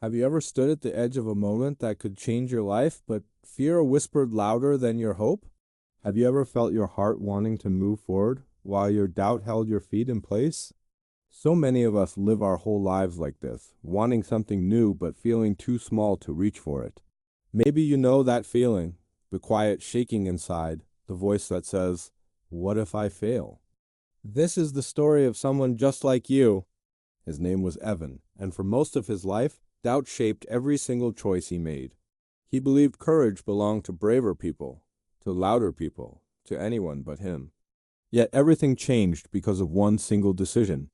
Have you ever stood at the edge of a moment that could change your life, but fear whispered louder than your hope? Have you ever felt your heart wanting to move forward while your doubt held your feet in place? So many of us live our whole lives like this, wanting something new but feeling too small to reach for it. Maybe you know that feeling, the quiet shaking inside, the voice that says, "What if I fail?" This is the story of someone just like you. His name was Evan, and for most of his life, doubt shaped every single choice he made. He believed courage belonged to braver people, to louder people, to anyone but him. Yet everything changed because of one single decision.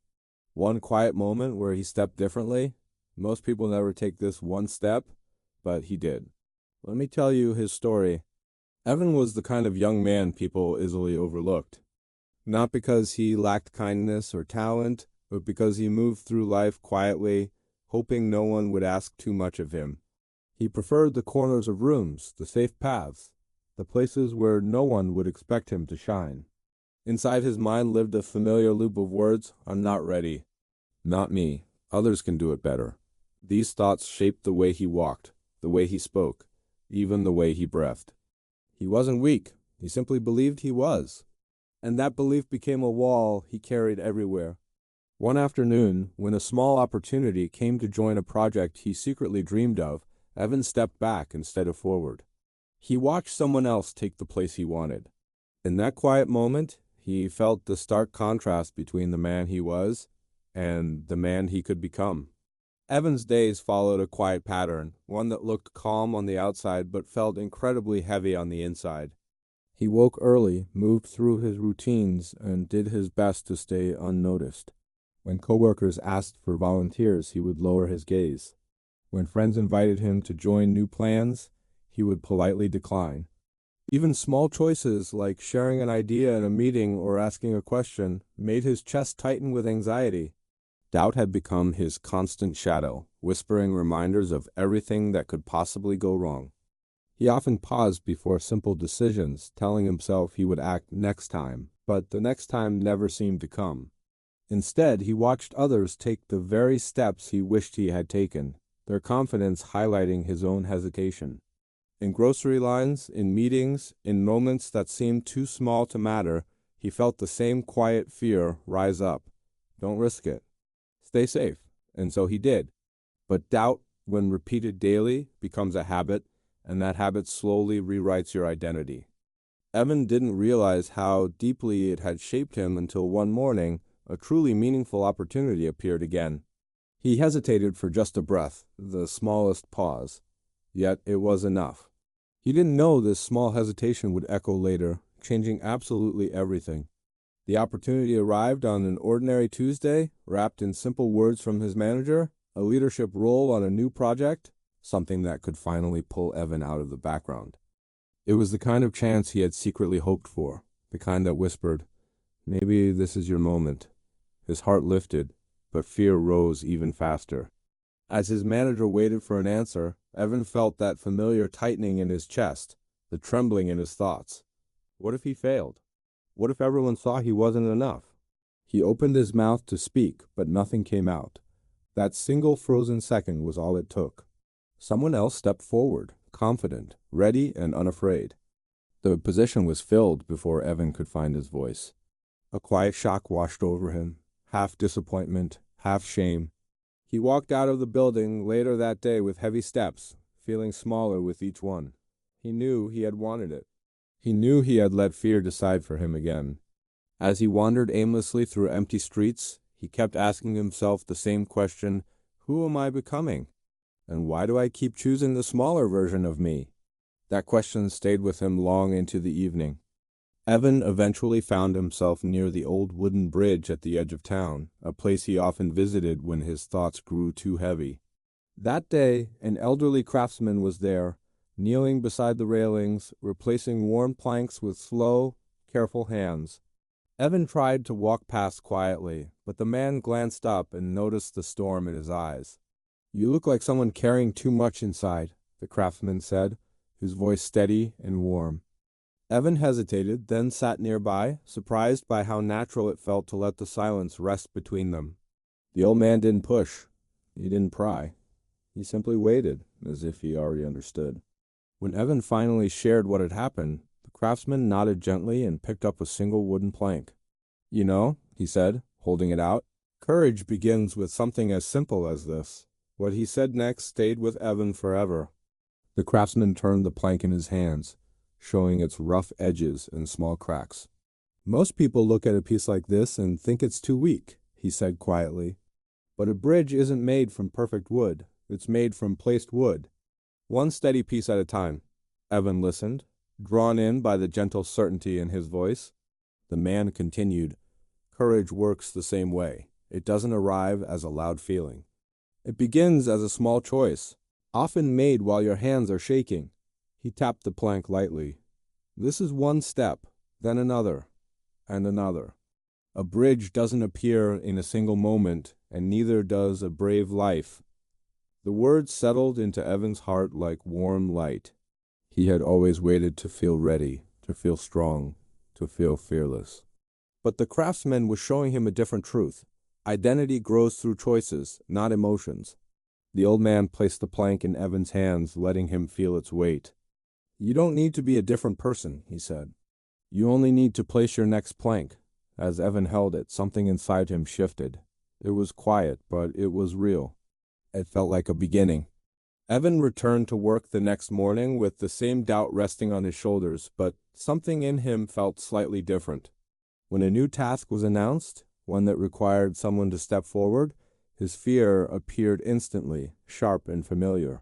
One quiet moment where he stepped differently. Most people never take this one step, but he did. Let me tell you his story. Evan was the kind of young man people easily overlooked. Not because he lacked kindness or talent, but because he moved through life quietly, hoping no one would ask too much of him. He preferred the corners of rooms, the safe paths, the places where no one would expect him to shine. Inside his mind lived a familiar loop of words: "I'm not ready. Not me. Others can do it better." These thoughts shaped the way he walked, the way he spoke, even the way he breathed. He wasn't weak. He simply believed he was. And that belief became a wall he carried everywhere. One afternoon, when a small opportunity came to join a project he secretly dreamed of, Evan stepped back instead of forward. He watched someone else take the place he wanted. In that quiet moment, he felt the stark contrast between the man he was and the man he could become. Evan's days followed a quiet pattern, one that looked calm on the outside but felt incredibly heavy on the inside. He woke early, moved through his routines, and did his best to stay unnoticed. When coworkers asked for volunteers, he would lower his gaze. When friends invited him to join new plans, he would politely decline. Even small choices like sharing an idea in a meeting or asking a question made his chest tighten with anxiety. Doubt had become his constant shadow, whispering reminders of everything that could possibly go wrong. He often paused before simple decisions, telling himself he would act next time, but the next time never seemed to come. Instead, he watched others take the very steps he wished he had taken, their confidence highlighting his own hesitation. In grocery lines, in meetings, in moments that seemed too small to matter, he felt the same quiet fear rise up. Don't risk it. Stay safe. And so he did. But doubt, when repeated daily, becomes a habit, and that habit slowly rewrites your identity. Evan didn't realize how deeply it had shaped him until one morning, a truly meaningful opportunity appeared again. He hesitated for just a breath, the smallest pause. Yet it was enough. He didn't know this small hesitation would echo later, changing absolutely everything. The opportunity arrived on an ordinary Tuesday, wrapped in simple words from his manager, a leadership role on a new project, something that could finally pull Evan out of the background. It was the kind of chance he had secretly hoped for, the kind that whispered, "Maybe this is your moment." His heart lifted, but fear rose even faster. As his manager waited for an answer, Evan felt that familiar tightening in his chest, the trembling in his thoughts. What if he failed? What if everyone saw he wasn't enough? He opened his mouth to speak, but nothing came out. That single frozen second was all it took. Someone else stepped forward, confident, ready, and unafraid. The position was filled before Evan could find his voice. A quiet shock washed over him, half disappointment, half shame. He walked out of the building later that day with heavy steps, feeling smaller with each one. He knew he had wanted it. He knew he had let fear decide for him again. As he wandered aimlessly through empty streets, he kept asking himself the same question: who am I becoming? And why do I keep choosing the smaller version of me? That question stayed with him long into the evening. Evan eventually found himself near the old wooden bridge at the edge of town, a place he often visited when his thoughts grew too heavy. That day, an elderly craftsman was there, kneeling beside the railings, replacing worn planks with slow, careful hands. Evan tried to walk past quietly, but the man glanced up and noticed the storm in his eyes. "You look like someone carrying too much inside," the craftsman said, his voice steady and warm. Evan hesitated, then sat nearby, surprised by how natural it felt to let the silence rest between them. The old man didn't push. He didn't pry. He simply waited, as if he already understood. When Evan finally shared what had happened, the craftsman nodded gently and picked up a single wooden plank. You know, he said, holding it out, courage begins with something as simple as this. What he said next stayed with Evan forever. The craftsman turned the plank in his hands, showing its rough edges and small cracks. Most people look at a piece like this and think it's too weak, he said quietly. But a bridge isn't made from perfect wood. It's made from placed wood. One steady piece at a time. Evan listened, drawn in by the gentle certainty in his voice. The man continued, courage works the same way. It doesn't arrive as a loud feeling. It begins as a small choice, often made while your hands are shaking. He tapped the plank lightly. This is one step, then another, and another. A bridge doesn't appear in a single moment, and neither does a brave life. The words settled into Evan's heart like warm light. He had always waited to feel ready, to feel strong, to feel fearless. But the craftsman was showing him a different truth. Identity grows through choices, not emotions. The old man placed the plank in Evan's hands, letting him feel its weight. You don't need to be a different person, he said. You only need to place your next plank. As Evan held it, something inside him shifted. It was quiet, but it was real. It felt like a beginning. Evan returned to work the next morning with the same doubt resting on his shoulders, but something in him felt slightly different. When a new task was announced, one that required someone to step forward, his fear appeared instantly, sharp and familiar.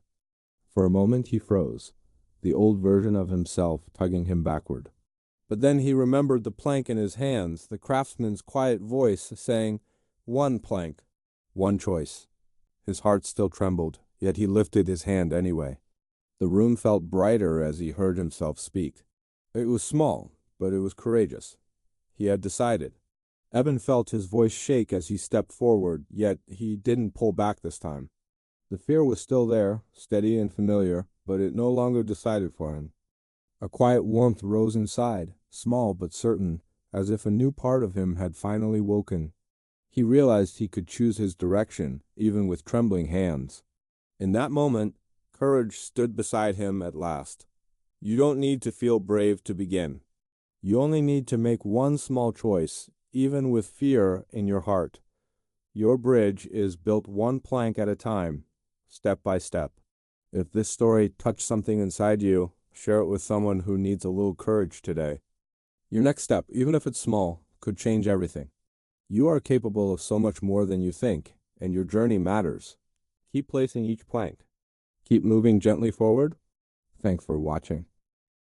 For a moment he froze, the old version of himself tugging him backward. But then he remembered the plank in his hands, the craftsman's quiet voice saying, one plank, one choice. His heart still trembled, yet he lifted his hand anyway. The room felt brighter as he heard himself speak. It was small, but it was courageous. He had decided. Evan felt his voice shake as he stepped forward, yet he didn't pull back this time. The fear was still there, steady and familiar, but it no longer decided for him. A quiet warmth rose inside, small but certain, as if a new part of him had finally woken. He realized he could choose his direction, even with trembling hands. In that moment, courage stood beside him at last. You don't need to feel brave to begin. You only need to make one small choice, even with fear in your heart. Your bridge is built one plank at a time, step by step. If this story touched something inside you, share it with someone who needs a little courage today. Your next step, even if it's small, could change everything. You are capable of so much more than you think, and your journey matters. Keep placing each plank. Keep moving gently forward. Thanks for watching.